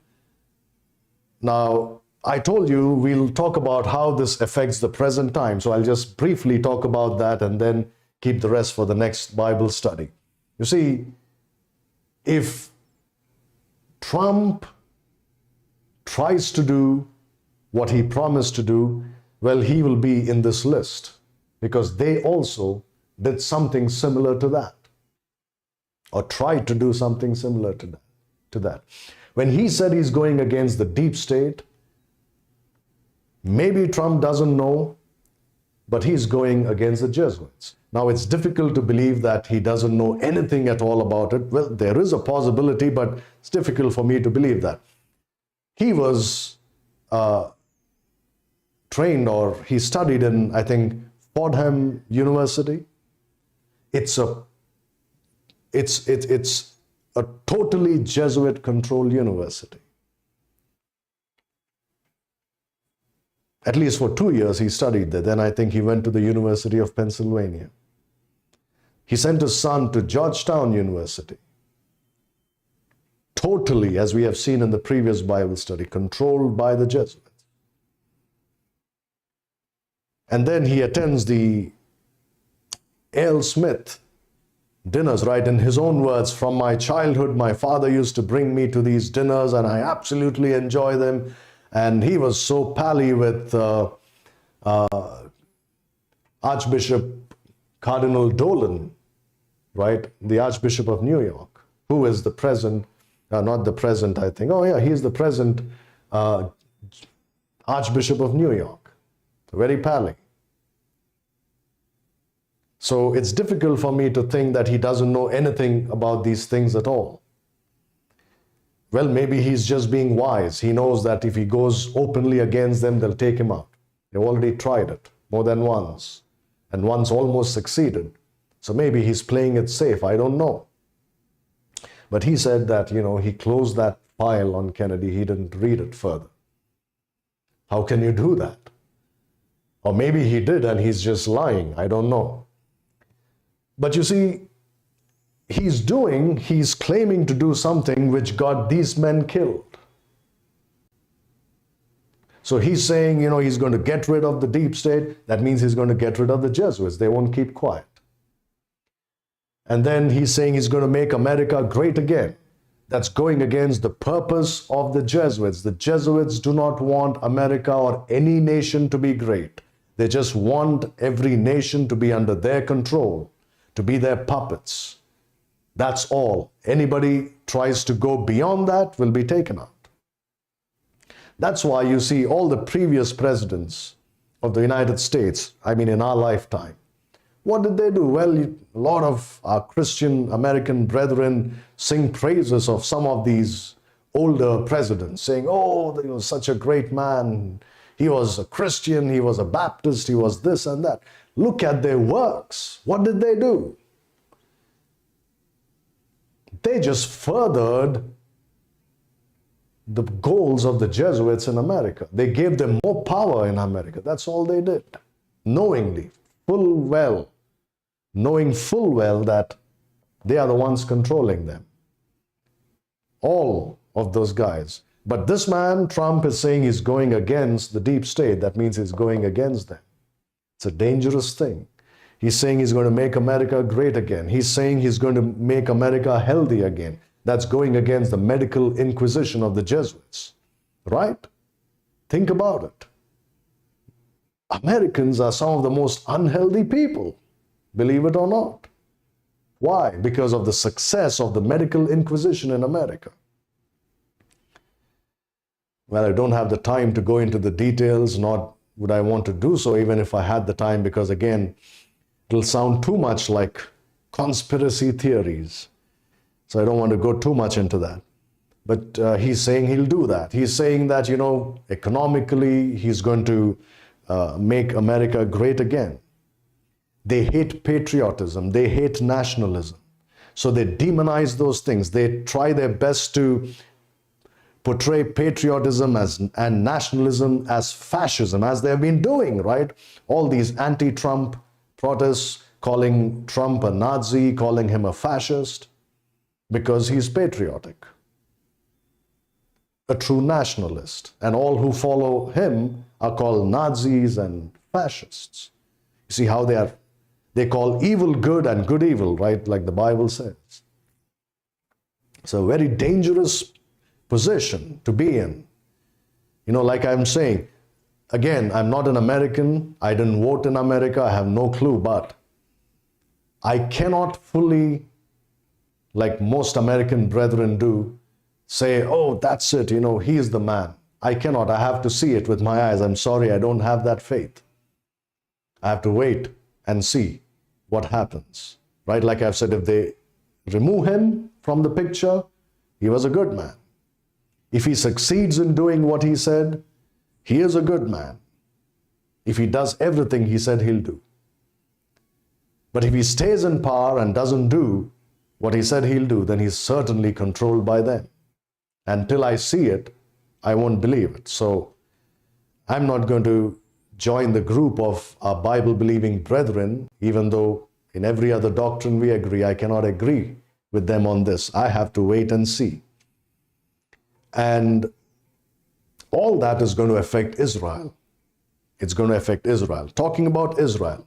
Now, I told you we'll talk about how this affects the present time, so I'll just briefly talk about that and then keep the rest for the next Bible study. You see, if Trump tries to do what he promised to do, well, he will be in this list because they also did something similar to that or tried to do something similar to that. When he said he's going against the deep state, maybe Trump doesn't know, but he's going against the Jesuits. Now, it's difficult to believe that he doesn't know anything at all about it. Well, there is a possibility, but it's difficult for me to believe that. He was trained, or he studied in, I think, Fordham University. It's a totally Jesuit-controlled university. At least for 2 years he studied there. Then I think he went to the University of Pennsylvania. He sent his son to Georgetown University. Totally, as we have seen in the previous Bible study, controlled by the Jesuits. And then he attends the A.L. Smith dinners, right? In his own words, from my childhood, my father used to bring me to these dinners and I absolutely enjoy them. And he was so pally with Archbishop Cardinal Dolan, right? The Archbishop of New York, who is the present, not the present, I think. Oh yeah, he's the present Archbishop of New York. Very pally. So it's difficult for me to think that he doesn't know anything about these things at all. Well, maybe he's just being wise. He knows that if he goes openly against them, they'll take him out. They've already tried it more than once, and once almost succeeded. So maybe he's playing it safe. I don't know. But he said that, he closed that file on Kennedy. He didn't read it further. How can you do that? Or maybe he did and he's just lying. I don't know. But you see, he's claiming to do something which got these men killed. So he's saying, he's going to get rid of the deep state. That means he's going to get rid of the Jesuits. They won't keep quiet. And then he's saying he's going to make America great again. That's going against the purpose of the Jesuits. The Jesuits do not want America or any nation to be great. They just want every nation to be under their control, to be their puppets. That's all. Anybody tries to go beyond that will be taken out. That's why you see all the previous presidents of the United States, in our lifetime, what did they do? Well, a lot of our Christian American brethren sing praises of some of these older presidents, saying, oh, he was such a great man. He was a Christian, he was a Baptist, he was this and that. Look at their works. What did they do? They just furthered the goals of the Jesuits in America. They gave them more power in America. That's all they did. Knowing full well that They are the ones controlling them. All of those guys. But this man, Trump, is saying he's going against the deep state. That means he's going against them. It's a dangerous thing. He's saying he's going to make America great again. He's saying he's going to make America healthy again. That's going against the medical inquisition of the Jesuits. Right? Think about it. Americans are some of the most unhealthy people, believe it or not. Why? Because of the success of the medical inquisition in America. Well, I don't have the time to go into the details, nor would I want to do so even if I had the time, because again, it'll sound too much like conspiracy theories. So I don't want to go too much into that. But he's saying he'll do that. He's saying that, economically, he's going to make America great again. They hate patriotism. They hate nationalism. So they demonize those things. They try their best to portray patriotism and nationalism as fascism, as they've been doing, right? All these anti-Trump protests, calling Trump a Nazi, calling him a fascist, because he's patriotic, a true nationalist. And all who follow him are called Nazis and fascists. You see how they call evil good and good evil, right? Like the Bible says. It's a very dangerous position to be in. Like I'm saying, again, I'm not an American. I didn't vote in America. I have no clue, but I cannot fully, like most American brethren do, say, oh, that's it, he's the man. I cannot. I have to see it with my eyes. I'm sorry, I don't have that faith. I have to wait and see what happens, right? Like I've said, if they remove him from the picture, he was a good man. If he succeeds in doing what he said, he is a good man. If he does everything he said he'll do. But if he stays in power and doesn't do what he said he'll do, then he's certainly controlled by them. Until I see it, I won't believe it. So I'm not going to join the group of our Bible-believing brethren, even though in every other doctrine we agree. I cannot agree with them on this. I have to wait and see. And all that is going to affect Israel. It's going to affect Israel. Talking about Israel,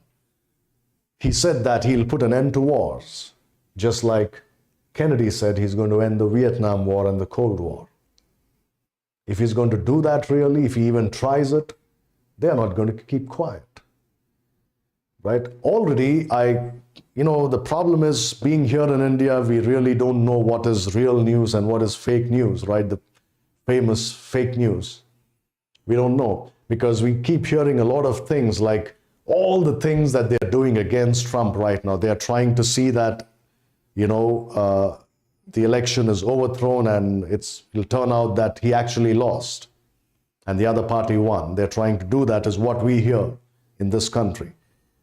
he said that he'll put an end to wars, just like Kennedy said he's going to end the Vietnam War and the Cold War. If he's going to do that really, if he even tries it, they're not going to keep quiet. Right? Already, the problem is being here in India, we really don't know what is real news and what is fake news, right? The famous fake news. We don't know because we keep hearing a lot of things like all the things that they're doing against Trump right now. They're trying to see that, the election is overthrown and it'll turn out that he actually lost and the other party won. They're trying to do that is what we hear in this country.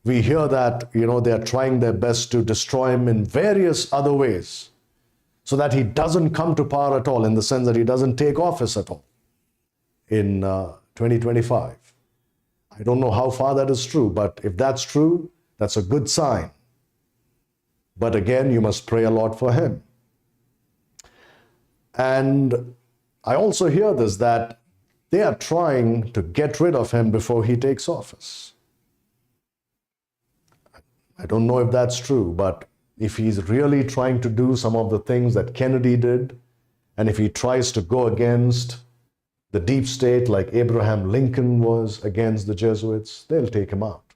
We hear that, they're trying their best to destroy him in various other ways so that he doesn't come to power at all, in the sense that he doesn't take office at all in 2025. I don't know how far that is true, but if that's true, that's a good sign. But again, you must pray a lot for him. And I also hear this, that they are trying to get rid of him before he takes office. I don't know if that's true, but if he's really trying to do some of the things that Kennedy did, and if he tries to go against the deep state like Abraham Lincoln was against the Jesuits, they'll take him out.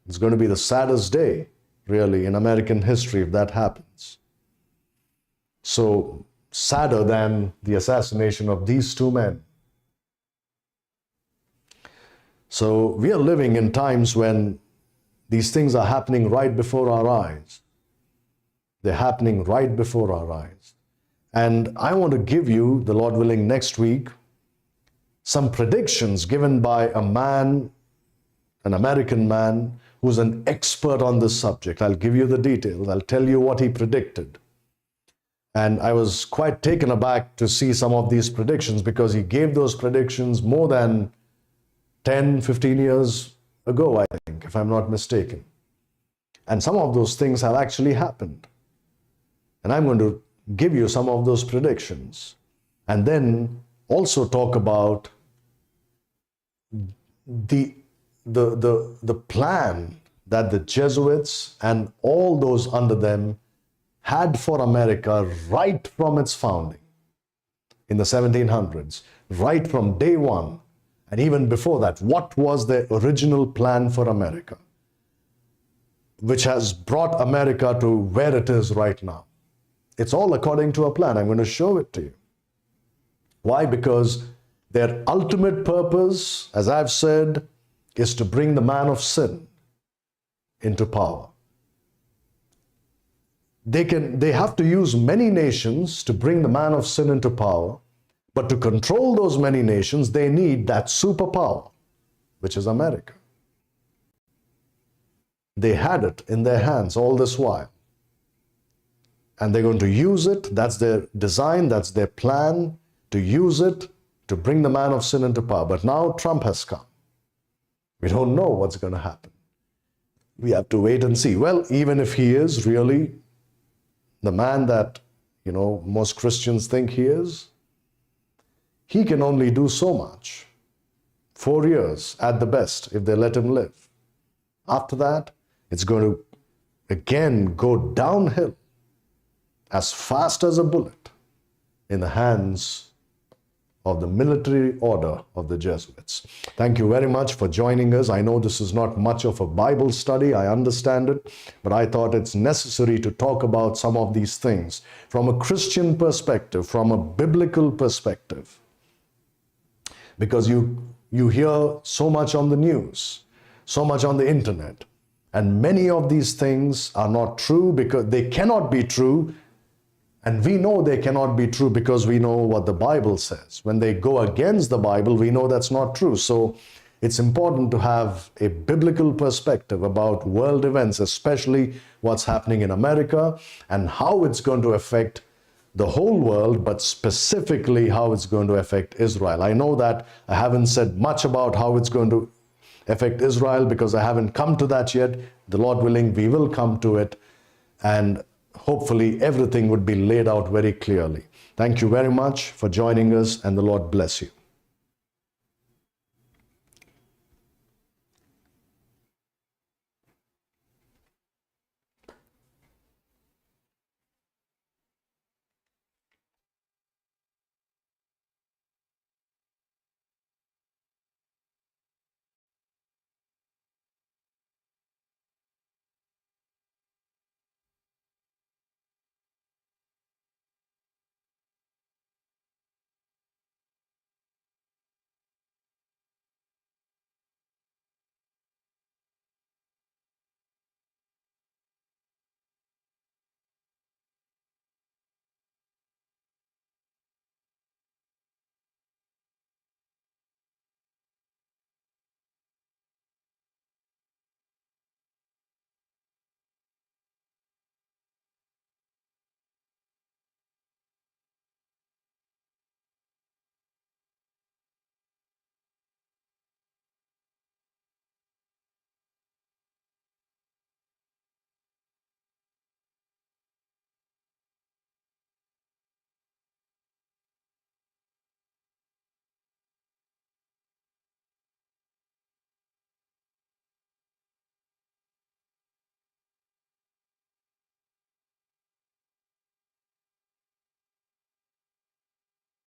It's going to be the saddest day, really, in American history if that happens. So, sadder than the assassination of these two men. So, we are living in times when these things are happening right before our eyes. They're happening right before our eyes. And I want to give you, the Lord willing, next week, some predictions given by a man, an American man, who's an expert on this subject. I'll give you the details. I'll tell you what he predicted. And I was quite taken aback to see some of these predictions, because he gave those predictions more than 10, 15 years ago, I think, if I'm not mistaken. And some of those things have actually happened. And I'm going to give you some of those predictions. And then also talk about the plan that the Jesuits and all those under them had for America right from its founding in the 1700s, right from day one, and even before that. What was the original plan for America, which has brought America to where it is right now? It's all according to a plan. I'm going to show it to you. Why? Because their ultimate purpose, as I've said, is to bring the man of sin into power. They have to use many nations to bring the man of sin into power, but to control those many nations, they need that superpower, which is America. They had it in their hands all this while. And they're going to use it. That's their design, that's their plan, to use it to bring the man of sin into power. But now Trump has come. We don't know what's going to happen. We have to wait and see. Well, even if he is really the man that, most Christians think he is, he can only do so much. 4 years at the best, if they let him live. After that, it's going to again go downhill as fast as a bullet in the hands of the military order of the Jesuits. Thank you very much for joining us. I know this is not much of a Bible study, I understand it, but I thought it's necessary to talk about some of these things from a Christian perspective, from a biblical perspective. Because you hear so much on the news, so much on the internet, and many of these things are not true because they cannot be true. And we know they cannot be true because we know what the Bible says. When they go against the Bible, we know that's not true. So it's important to have a biblical perspective about world events, especially what's happening in America and how it's going to affect the whole world, but specifically how it's going to affect Israel. I know that I haven't said much about how it's going to affect Israel because I haven't come to that yet. The Lord willing, we will come to it. And hopefully everything would be laid out very clearly. Thank you very much for joining us, and the Lord bless you.